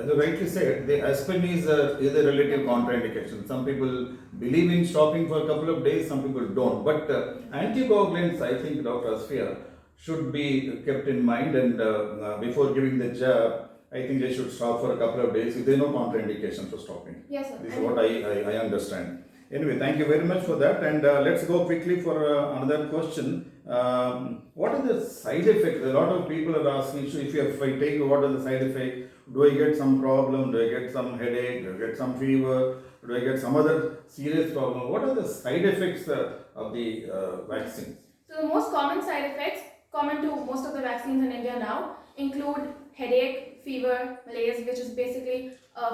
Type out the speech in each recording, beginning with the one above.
as you rightly said, the aspirin is a relative contraindication. Some people believe in stopping for a couple of days, some people don't. But anticoagulants, I think, Dr. Asfia, should be kept in mind, and before giving the jab, I think they should stop for a couple of days if there is no contraindication for stopping. Yes, sir. This is what I understand. Anyway, thank you very much for that, and let's go quickly for another question. What are the side effects? A lot of people are asking, so if I take, what are the side effects? Do I get some problem? Do I get some headache? Do I get some fever? Do I get some other serious problem? What are the side effects of the vaccines? So the most common side effects, common to most of the vaccines in India now, include headache, fever, malaise, which is basically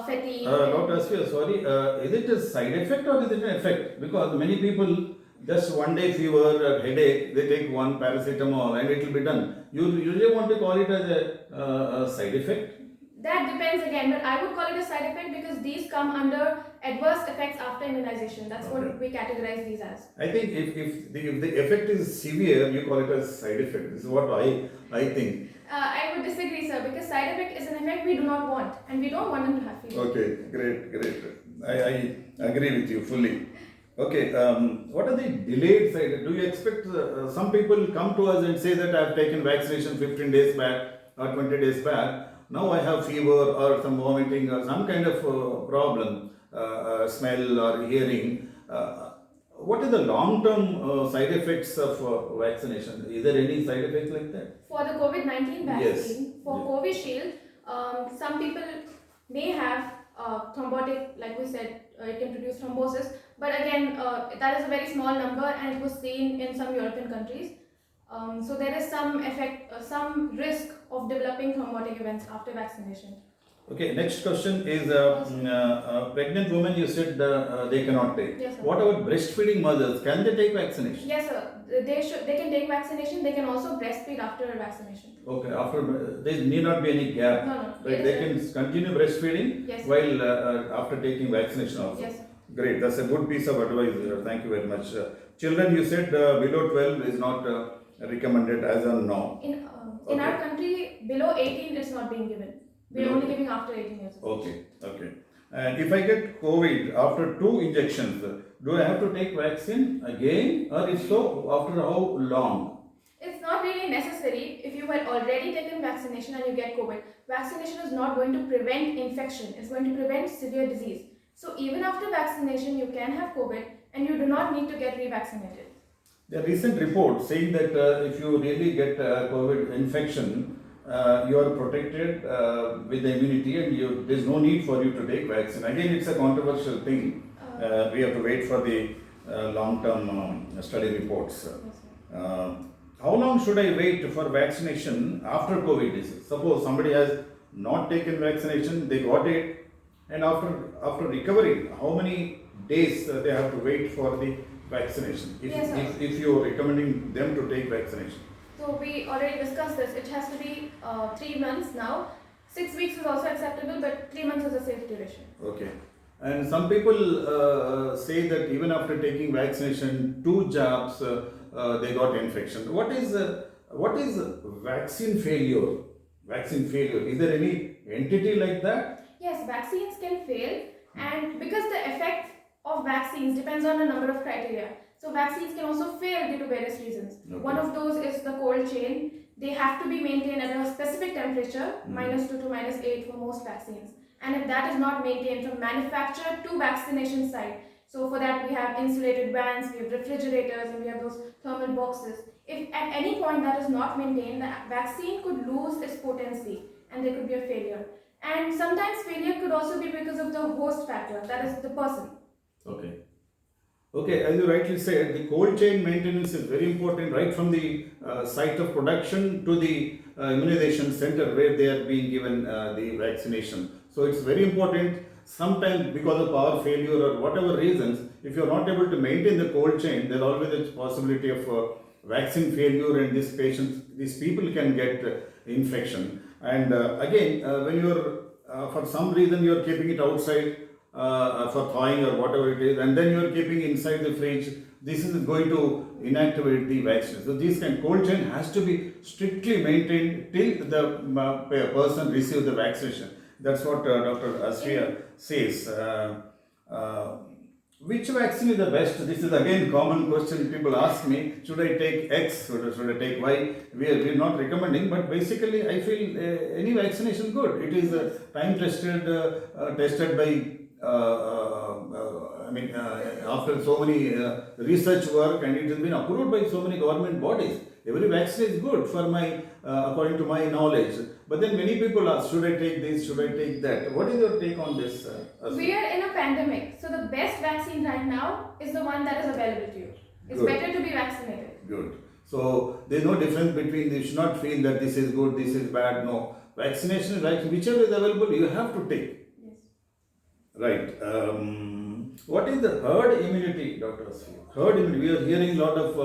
fatigue. Dr. Asfia, sorry, is it a side effect or is it an effect? Because many people, just one day fever or headache, they take one paracetamol and it will be done. You usually want to call it as a side effect? That depends again, but I would call it a side effect because these come under adverse effects after immunization. That's what we categorize these as. I think if the effect is severe, you call it as side effect. This is what I think. I would disagree, sir, because side effect is an effect we do not want, and we don't want them to have fever. Okay, great. I agree with you fully. Okay, what are the delayed side effects? Do you expect some people come to us and say that I have taken vaccination 15 days back or 20 days back, now I have fever or some vomiting or some kind of problem, smell or hearing. What are the long-term side effects of vaccination? Is there any side effect like that? For the COVID-19 vaccine, Yes. for Covishield, some people may have thrombotic, like we said, it can produce thrombosis. But again, that is a very small number, and it was seen in some European countries. So there is some effect, some risk of developing thrombotic events after vaccination. Okay, next question is pregnant women, you said they cannot take. Yes, sir. What about breastfeeding mothers? Can they take vaccination? Yes, sir. They can take vaccination. They can also breastfeed after vaccination. Okay, after there need not be any gap. No. Right? They can continue breastfeeding Yes, sir. while after taking vaccination also. Yes, sir. Great, that's a good piece of advice. Thank you very much. Children, you said below 12 is not recommended as of now. In our country, below 18 it's not being given. We are only giving after 18 years old. Okay. And if I get COVID after 2 injections, do I have to take vaccine again, or if so, after how long? It's not really necessary if you had already taken vaccination and you get COVID. Vaccination is not going to prevent infection. It's going to prevent severe disease. So even after vaccination, you can have COVID and you do not need to get revaccinated. The recent report saying that if you really get COVID infection, you are protected with the immunity and there is no need for you to take vaccine. Again, it's a controversial thing. We have to wait for the long-term study reports. How long should I wait for vaccination after COVID disease? Suppose somebody has not taken vaccination, they got it, and after recovery, how many days they have to wait for the vaccination? If you are recommending them to take vaccination. So we already discussed this. It has to be 3 months now. 6 weeks is also acceptable, but 3 months is a safe duration. Okay. And some people say that even after taking vaccination, 2 jabs, they got infection. What is vaccine failure? Vaccine failure. Is there any entity like that? Yes, vaccines can fail, and because the effect of vaccines depends on a number of criteria. So vaccines can also fail due to various reasons. Okay. One of those is the cold chain. They have to be maintained at a specific temperature, -2 to -8 for most vaccines. And if that is not maintained from manufacturer to vaccination site, so for that we have insulated vans, we have refrigerators, and we have those thermal boxes. If at any point that is not maintained, the vaccine could lose its potency and there could be a failure. And sometimes failure could also be because of the host factor, that is the person. Okay, as you rightly said, the cold chain maintenance is very important right from the site of production to the immunization center where they are being given the vaccination. So it's very important. Sometimes because of power failure or whatever reasons, if you are not able to maintain the cold chain, there is always a possibility of vaccine failure, and these people can get infection. And again, when you are for some reason you are keeping it outside for thawing or whatever it is, and then you are keeping inside the fridge, this is going to inactivate the vaccine. So this cold chain has to be strictly maintained till the person receives the vaccination. That's what Dr. Asfiya says. Which vaccine is the best? This is again common question people ask me. Should I take X? Should I take Y? We are not recommending, but basically I feel any vaccination good. It is time tested, tested by. After so many research work, and it has been approved by so many government bodies. Every vaccine is good for my, according to my knowledge. But then many people ask, should I take this? Should I take that? What is your take on this? We are in a pandemic, so the best vaccine right now is the one that is available to you. It's Good. better to be vaccinated. Good. So there is no difference between, you should not feel that this is good, this is bad. No. Vaccination is like whichever is available, you have to take. Yes. Right. What is the herd immunity, Dr. Asfi? Herd immunity. We are hearing a lot of,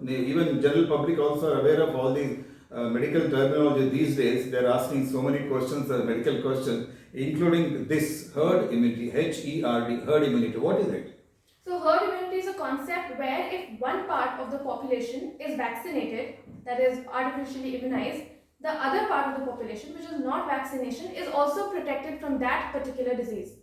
even general public also are aware of all these medical terminology these days. They are asking so many questions, medical questions, including this herd immunity, HERD, herd immunity. What is it? So herd immunity is a concept where if one part of the population is vaccinated, that is artificially immunized, the other part of the population, which is not vaccination, is also protected from that particular disease.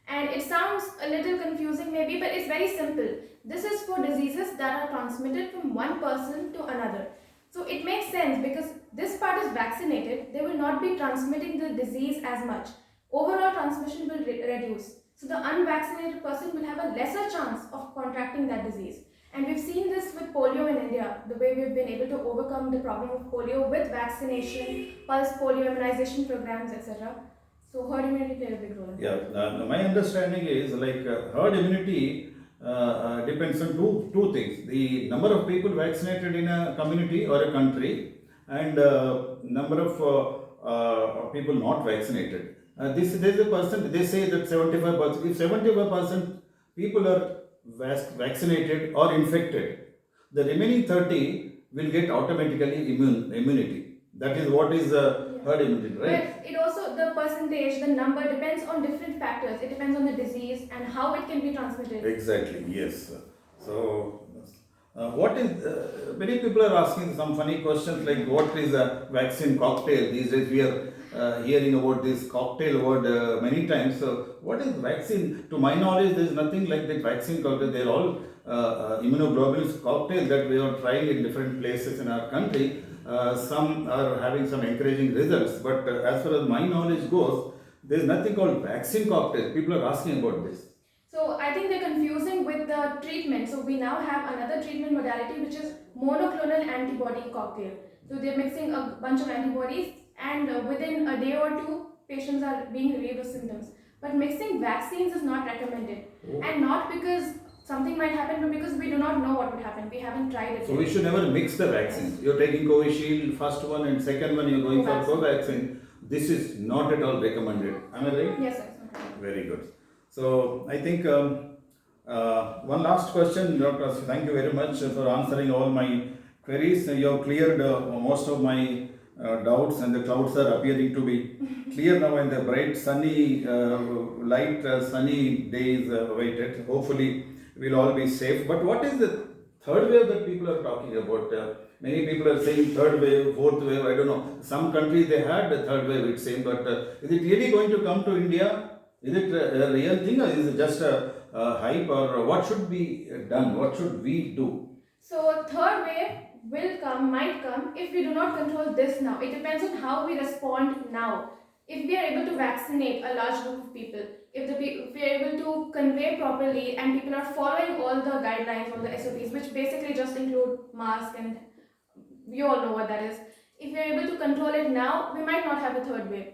And it sounds a little confusing maybe, but it's very simple. This is for diseases that are transmitted from one person to another. So it makes sense because this part is vaccinated, they will not be transmitting the disease as much. Overall transmission will reduce. So the unvaccinated person will have a lesser chance of contracting that disease. And we've seen this with polio in India, the way we've been able to overcome the problem of polio with vaccination, pulse polio immunization programs, etc. So herd immunity played a big role. Yeah, my understanding is like herd immunity depends on two things: the number of people vaccinated in a community or a country, and number of people not vaccinated. There is a percent. They say that 75%. If 75% people are vaccinated or infected, the remaining 30 will get automatically immunity. That is what is herd immunity, right? But it also, the percentage, the number depends on different factors. It depends on the disease and how it can be transmitted. Exactly, yes. So, what is, many people are asking some funny questions like what is a vaccine cocktail? These days we are hearing about this cocktail word many times. So, what is vaccine? To my knowledge, there is nothing like that vaccine cocktail. They are all immunoglobulins cocktail that we are trying in different places in our country. Some are having some encouraging results, but as far as my knowledge goes, there is nothing called vaccine cocktail. People are asking about this. So I think they're confusing with the treatment. So we now have another treatment modality which is monoclonal antibody cocktail. So they're mixing a bunch of antibodies and within a day or two patients are being relieved of symptoms. But mixing vaccines is not recommended. Oh. And not because something might happen, but because we do not know what would happen. We haven't tried it So yet. we should never mix the vaccines. You're taking Covishield, first one, and second one you're going for Covaxin. This is not at all recommended. Am I right? Yes, sir. It's not recommended. Very good. So I think one last question, Dr. Asfi. Thank you very much for answering all my queries. You have cleared most of my doubts, and the clouds are appearing to be clear now, and the bright, sunny, sunny days awaited. Hopefully, we'll all be safe. But what is the third wave that people are talking about? Many people are saying third wave, fourth wave. I don't know. Some countries they had the third wave, it's saying, but is it really going to come to India? Is it a real thing, or is it just a hype, or what should be done? What should we do? So third wave will come, might come if we do not control this now. It depends on how we respond now. If we are able to vaccinate a large group of people, if we are able to convey properly and people are following all the guidelines, all the SOPs, which basically just include mask and you all know what that is. If we are able to control it now, we might not have a third wave.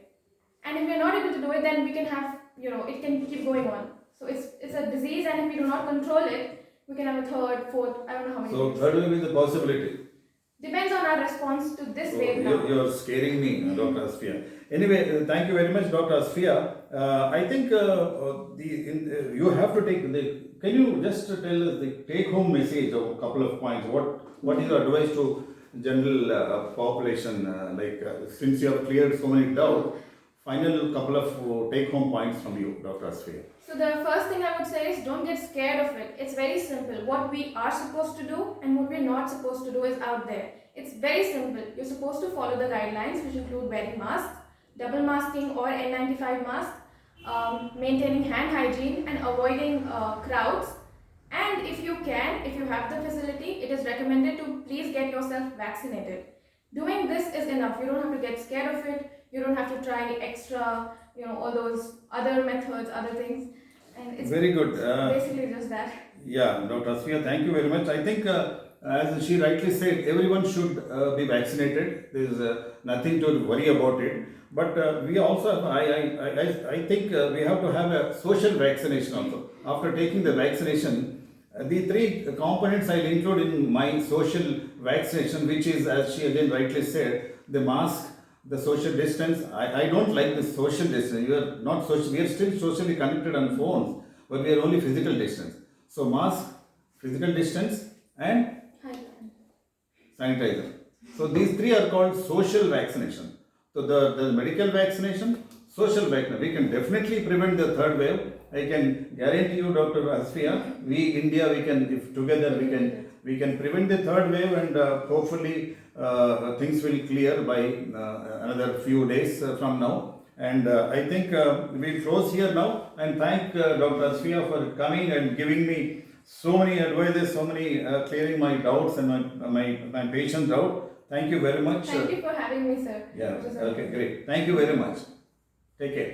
And if we are not able to do it, then we can have, it can keep going on. So it's a disease, and if we do not control it, we can have a third, fourth, I don't know how many. So third wave is a possibility. Depends on our response to this wave now. You're scaring me, Dr. Asfiya. Anyway, thank you very much, Dr. Asfiya. I think you have to take can you just tell us the take-home message of a couple of points? What is your advice to general population? Since you have cleared so many doubts, final couple of take-home points from you, Dr. Asfiya. So the first thing I would say is don't get scared of it. It's very simple. What we are supposed to do and what we're not supposed to do is out there. It's very simple. You're supposed to follow the guidelines, which include wearing masks, double masking or N95 mask, maintaining hand hygiene and avoiding crowds. And if you can, if you have the facility, it is recommended to please get yourself vaccinated. Doing this is enough. You don't have to get scared of it. You don't have to try extra, all those other methods, other things. And it's Very good. basically just that. Yeah, Dr. Asfiya, thank you very much. I think, as she rightly said, everyone should be vaccinated. There is nothing to worry about it. But we also, I think we have to have a social vaccination also. After taking the vaccination, the three components I'll include in my social vaccination, which is, as she again rightly said, the mask, the social distance. I don't like the social distance. You are not social. We are still socially connected on phones, but we are only physical distance. So mask, physical distance, and Hygiene. sanitizer. So these three are called social vaccination. So the medical vaccination, social vaccination. We can definitely prevent the third wave. I can guarantee you, Dr. Asfiya, we India, we can, if together we can prevent the third wave, and hopefully things will clear by another few days from now. And I think we'll close here now, and thank Dr. Asfiya for coming and giving me so many advices, so many clearing my doubts and my patient's doubt. Thank you very much. Thank you for having me, sir. Yeah, It was a- okay, great. Thank you very much. Take care.